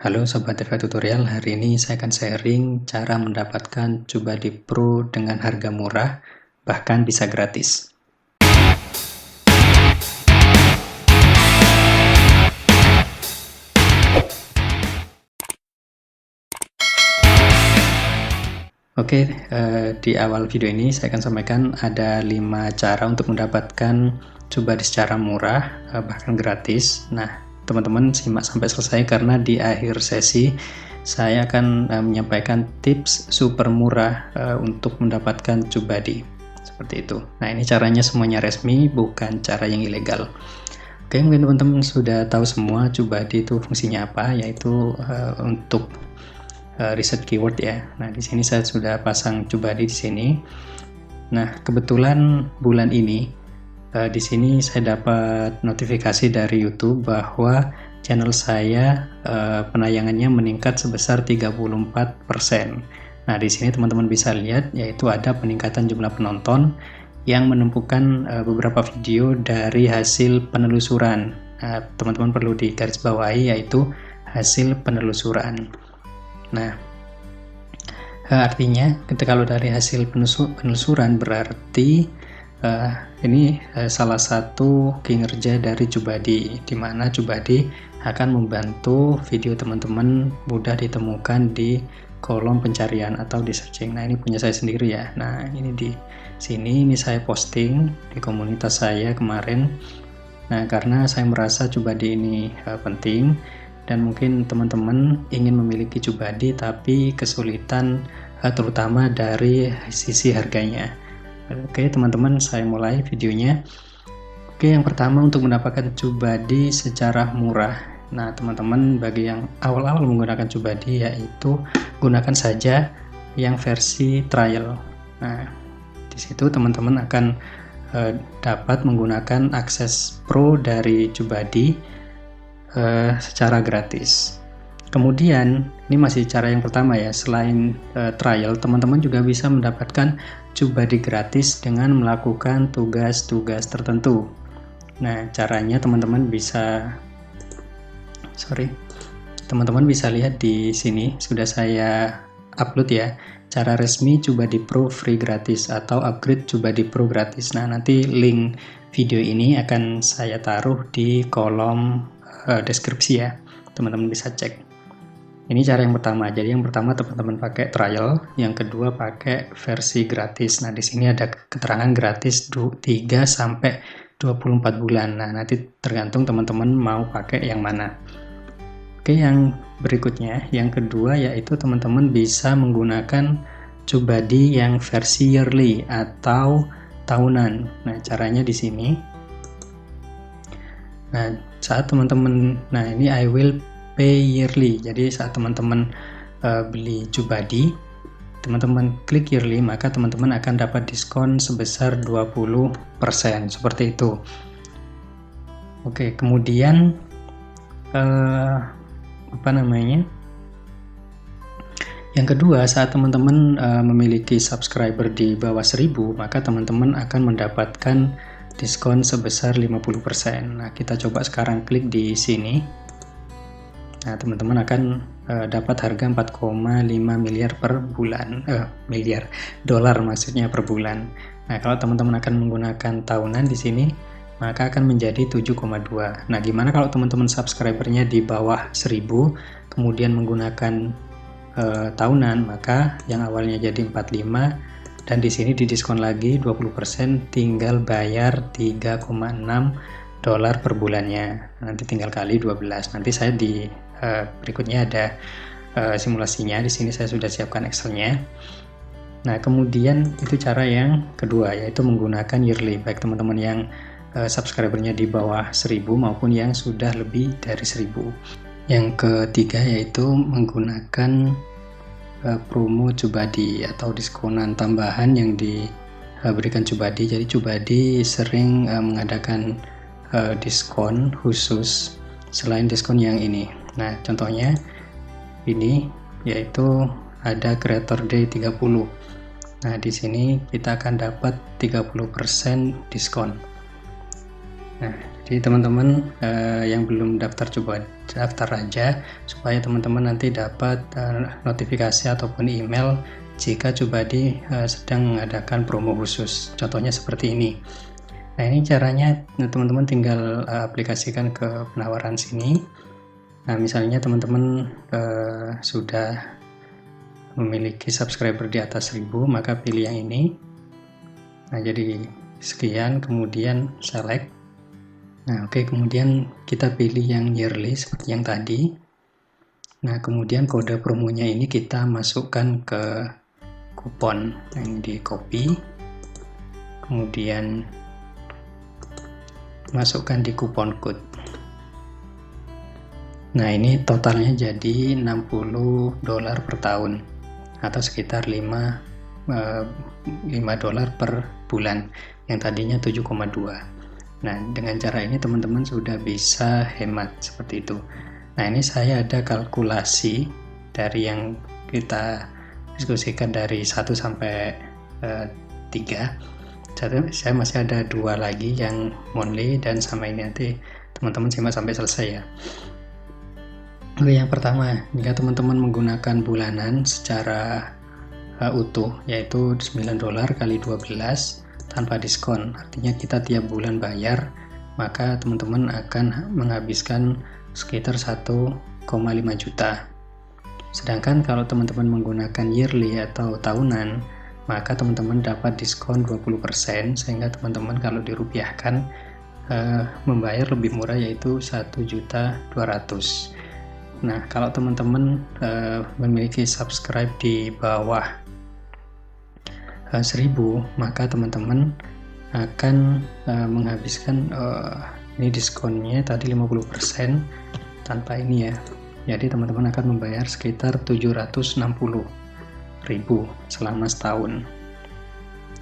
Halo Sobat TV Tutorial, hari ini saya akan sharing cara mendapatkan Cubadi Pro dengan harga murah, bahkan bisa gratis. Oke, di awal video ini saya akan sampaikan ada 5 cara untuk mendapatkan Cubadi secara murah, bahkan gratis. Nah, teman-teman simak sampai selesai karena di akhir sesi saya akan menyampaikan tips super murah untuk mendapatkan Cubadi. Seperti itu. Nah, ini caranya semuanya resmi, bukan cara yang ilegal. Oke, mungkin teman-teman sudah tahu semua Cubadi itu fungsinya apa, yaitu untuk riset keyword ya. Nah, di sini saya sudah pasang Cubadi di sini. Nah, kebetulan bulan ini di sini saya dapat notifikasi dari YouTube bahwa channel saya penayangannya meningkat sebesar 34%. Nah, di sini teman-teman bisa lihat yaitu ada peningkatan jumlah penonton yang menumpukan beberapa video dari hasil penelusuran. Nah, teman-teman perlu digarisbawahi yaitu hasil penelusuran. Nah, artinya kalau dari hasil penelusuran berarti ini salah satu kinerja dari Cubadi, di mana Cubadi akan membantu video teman-teman mudah ditemukan di kolom pencarian atau di searching. Nah, ini punya saya sendiri ya. Nah, ini di sini ini saya posting di komunitas saya kemarin. Nah, karena saya merasa Cubadi ini penting dan mungkin teman-teman ingin memiliki Cubadi tapi kesulitan terutama dari sisi harganya. Oke teman-teman, saya mulai videonya. Oke, yang pertama untuk mendapatkan Cubadi secara murah. Nah teman-teman, bagi yang awal-awal menggunakan Cubadi yaitu gunakan saja yang versi trial. Nah di situ teman-teman akan dapat menggunakan akses pro dari Cubadi secara gratis. Kemudian ini masih cara yang pertama ya, selain trial teman-teman juga bisa mendapatkan Cubadi gratis dengan melakukan tugas-tugas tertentu. Nah, caranya teman-teman bisa lihat di sini sudah saya upload ya, cara resmi Cubadi Pro free gratis atau upgrade Cubadi Pro gratis. Nah, nanti link video ini akan saya taruh di kolom deskripsi ya, teman-teman bisa cek. Ini cara yang pertama. Jadi yang pertama teman-teman pakai trial, yang kedua pakai versi gratis. Nah, di sini ada keterangan gratis 3 sampai 24 bulan. Nah, nanti tergantung teman-teman mau pakai yang mana. Oke, yang berikutnya, yang kedua yaitu teman-teman bisa menggunakan Cubadi yang versi yearly atau tahunan. Nah, caranya di sini. Nah, saat teman-teman, nah ini I will pay yearly. Jadi saat teman-teman beli Cubadi, teman-teman klik yearly, maka teman-teman akan dapat diskon sebesar 20%, seperti itu. Oke, kemudian yang kedua, saat teman-teman memiliki subscriber di bawah 1000, maka teman-teman akan mendapatkan diskon sebesar 50%. Nah, kita coba sekarang klik di sini. Nah, teman-teman akan dapat harga 4,5 miliar per bulan, miliar dolar maksudnya per bulan. Nah, kalau teman-teman akan menggunakan tahunan di sini, maka akan menjadi 7,2. Nah, gimana kalau teman-teman subscribernya di bawah 1000, kemudian menggunakan tahunan, maka yang awalnya jadi 45 dan di sini didiskon lagi 20%, tinggal bayar 3,6 dolar per bulannya. Nanti tinggal kali 12. Nanti saya di berikutnya ada simulasinya. Di sini saya sudah siapkan Excelnya. Nah, kemudian itu cara yang kedua, yaitu menggunakan yearly, baik teman-teman yang subscribernya di bawah 1000 maupun yang sudah lebih dari 1000. Yang ketiga yaitu menggunakan promo Cubadi atau diskonan tambahan yang diberikan Cubadi. Jadi Cubadi sering mengadakan diskon khusus selain diskon yang ini. Nah, contohnya ini yaitu ada Creator Day 30. Nah, di sini kita akan dapat 30% diskon. Nah, jadi teman-teman yang belum daftar, coba daftar aja supaya teman-teman nanti dapat notifikasi ataupun email jika Cubadi sedang mengadakan promo khusus. Contohnya seperti ini. Nah, ini caranya teman-teman tinggal aplikasikan ke penawaran sini. Nah, misalnya teman-teman sudah memiliki subscriber di atas 1000, maka pilih yang ini. Nah, jadi sekian, kemudian select. Nah, oke, kemudian kita pilih yang yearly seperti yang tadi. Nah, kemudian kode promonya ini kita masukkan ke kupon. Nah, ini di copy, kemudian masukkan di kupon code. Nah, ini totalnya jadi $60 per tahun atau sekitar 5 dolar per bulan, yang tadinya 7,2. Nah, dengan cara ini teman-teman sudah bisa hemat seperti itu. Nah, ini saya ada kalkulasi dari yang kita diskusikan dari 1 sampai 3. Saya masih ada 2 lagi yang monthly dan sama ini, nanti teman-teman simak sampai selesai ya. Oke, yang pertama, jika teman-teman menggunakan bulanan secara utuh, yaitu $9 kali 12 tanpa diskon, artinya kita tiap bulan bayar, maka teman-teman akan menghabiskan sekitar 1,5 juta. Sedangkan kalau teman-teman menggunakan yearly atau tahunan, maka teman-teman dapat diskon 20%, sehingga teman-teman kalau dirupiahkan membayar lebih murah, yaitu 1.200.000. Nah, kalau teman-teman memiliki subscribe di bawah 1000, maka teman-teman akan menghabiskan ini diskonnya tadi 50% tanpa ini ya. Jadi teman-teman akan membayar sekitar 760.000 selama setahun.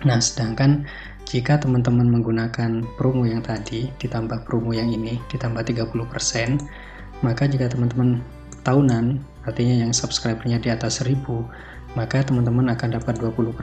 Nah, sedangkan jika teman-teman menggunakan promo yang tadi ditambah promo yang ini ditambah 30%, maka jika teman-teman tahunan, artinya yang subscribernya di atas 1000, maka teman-teman akan dapat 20%,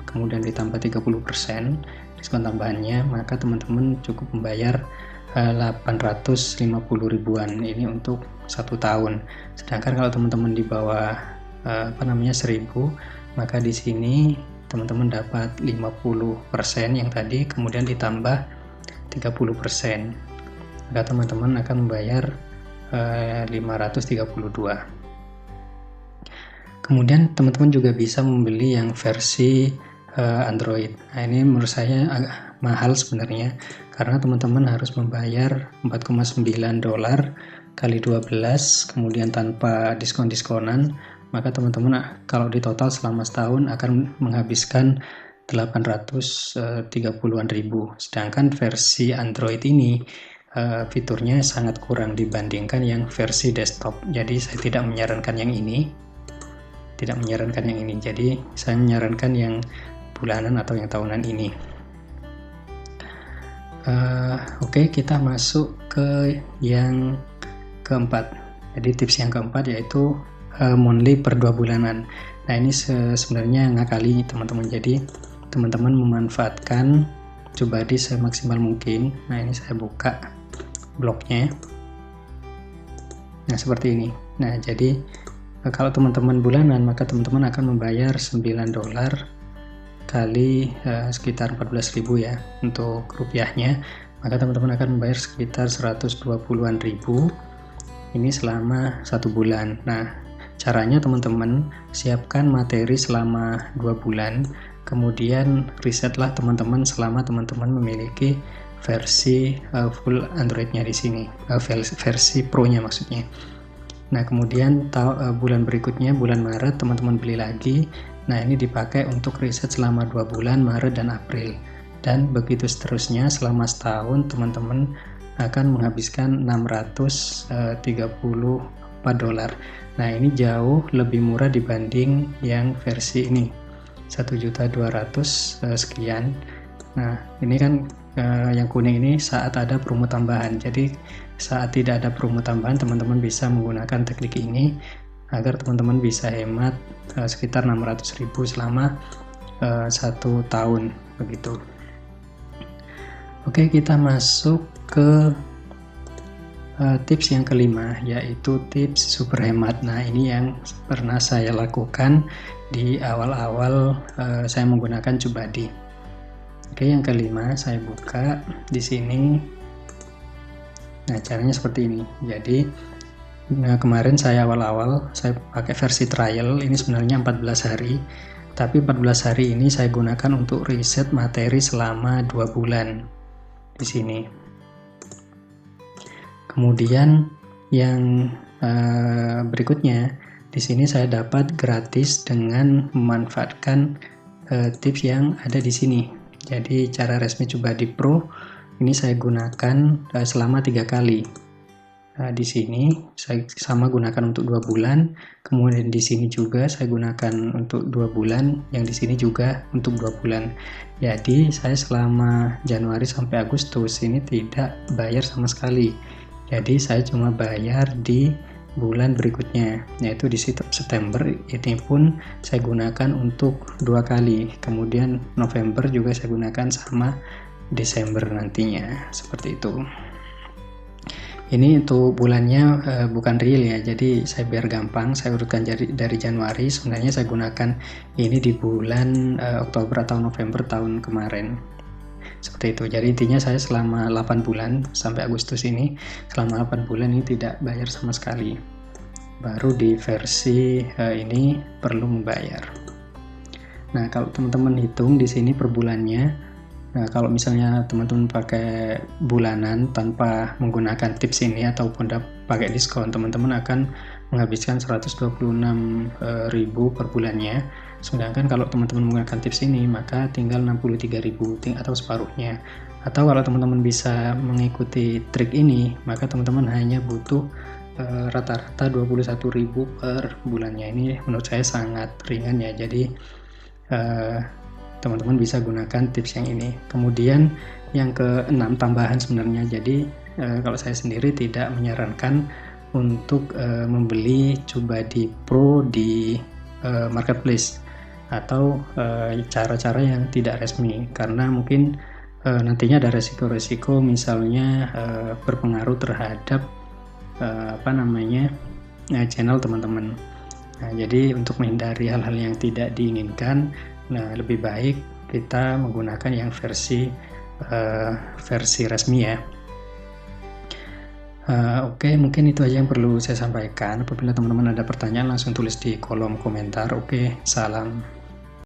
kemudian ditambah 30% diskon tambahannya, maka teman-teman cukup membayar 850.000-an ini untuk 1 tahun. Sedangkan kalau teman-teman di bawah 1000, maka di sini teman-teman dapat 50% yang tadi, kemudian ditambah 30%, maka teman-teman akan membayar 532. Kemudian teman-teman juga bisa membeli yang versi Android. Nah, ini menurut saya agak mahal sebenarnya, karena teman-teman harus membayar $4,9 kali 12, kemudian tanpa diskon-diskonan, maka teman-teman kalau di total selama setahun akan menghabiskan 830-an ribu. Sedangkan versi Android ini fiturnya sangat kurang dibandingkan yang versi desktop. Jadi saya tidak menyarankan yang ini. Jadi saya menyarankan yang bulanan atau yang tahunan ini. Oke, kita masuk ke yang keempat. Jadi tips yang keempat yaitu monthly per 2 bulanan. Nah, ini sebenarnya ngakali teman-teman. Jadi teman-teman memanfaatkan Cubadi semaksimal mungkin. Nah, ini saya buka blognya. Nah, seperti ini. Nah, jadi kalau teman-teman bulanan, maka teman-teman akan membayar $9 kali sekitar 14.000 ya untuk rupiahnya, maka teman-teman akan membayar sekitar 120-an ribu ini selama 1 bulan. Nah, caranya teman-teman siapkan materi selama 2 bulan, kemudian risetlah teman-teman selama teman-teman memiliki versi full Androidnya di sini, versi Pro-nya maksudnya. Nah, kemudian bulan berikutnya, bulan Maret, teman-teman beli lagi. Nah, ini dipakai untuk riset selama 2 bulan, Maret dan April. Dan begitu seterusnya, selama setahun teman-teman akan menghabiskan $634. Nah, ini jauh lebih murah dibanding yang versi ini, 1.200.000 sekian. Nah, ini kan yang kuning ini saat ada promo tambahan. Jadi saat tidak ada promo tambahan, teman-teman bisa menggunakan teknik ini agar teman-teman bisa hemat sekitar 600.000 selama 1 tahun begitu. Oke, kita masuk ke tips yang kelima, yaitu tips super hemat. Nah, ini yang pernah saya lakukan di awal-awal saya menggunakan Cubadi. Oke, yang kelima saya buka di sini. Nah, caranya seperti ini. Jadi kemarin saya awal-awal saya pakai versi trial, ini sebenarnya 14 hari. Tapi 14 hari ini saya gunakan untuk riset materi selama 2 bulan di sini. Kemudian yang berikutnya, di sini saya dapat gratis dengan memanfaatkan tips yang ada di sini. Jadi cara resmi Cubadi Pro ini saya gunakan selama 3 kali. Nah, di sini saya sama gunakan untuk 2 bulan, kemudian di sini juga saya gunakan untuk 2 bulan, yang di sini juga untuk 2 bulan. Jadi saya selama Januari sampai Agustus ini tidak bayar sama sekali. Jadi saya cuma bayar di bulan berikutnya, yaitu di September. Ini pun saya gunakan untuk 2 kali. Kemudian November juga saya gunakan sama Desember nantinya, seperti itu. Ini untuk bulannya bukan real ya, jadi saya biar gampang saya urutkan dari Januari. Sebenarnya saya gunakan ini di bulan Oktober atau November tahun kemarin. Seperti itu. Jadi intinya saya selama 8 bulan sampai Agustus ini, selama 8 bulan ini tidak bayar sama sekali. Baru di versi ini perlu membayar. Nah, kalau teman-teman hitung di sini per bulannya, nah kalau misalnya teman-teman pakai bulanan tanpa menggunakan tips ini ataupun pakai diskon, teman-teman akan menghabiskan 126.000 per bulannya. Sedangkan kalau teman-teman menggunakan tips ini, maka tinggal 63.000 atau separuhnya. Atau kalau teman-teman bisa mengikuti trik ini, maka teman-teman hanya butuh rata-rata 21.000 per bulannya. Ini menurut saya sangat ringan ya. Jadi teman-teman bisa gunakan tips yang ini. Kemudian yang ke-6 tambahan sebenarnya. Jadi kalau saya sendiri tidak menyarankan untuk membeli Cubadi Pro di marketplace atau cara-cara yang tidak resmi, karena mungkin nantinya ada resiko-resiko, misalnya berpengaruh terhadap channel teman-teman. Nah, jadi untuk menghindari hal-hal yang tidak diinginkan, nah lebih baik kita menggunakan yang versi resmi ya. Oke, mungkin itu aja yang perlu saya sampaikan. Apabila teman-teman ada pertanyaan, langsung tulis di kolom komentar. Oke, salam.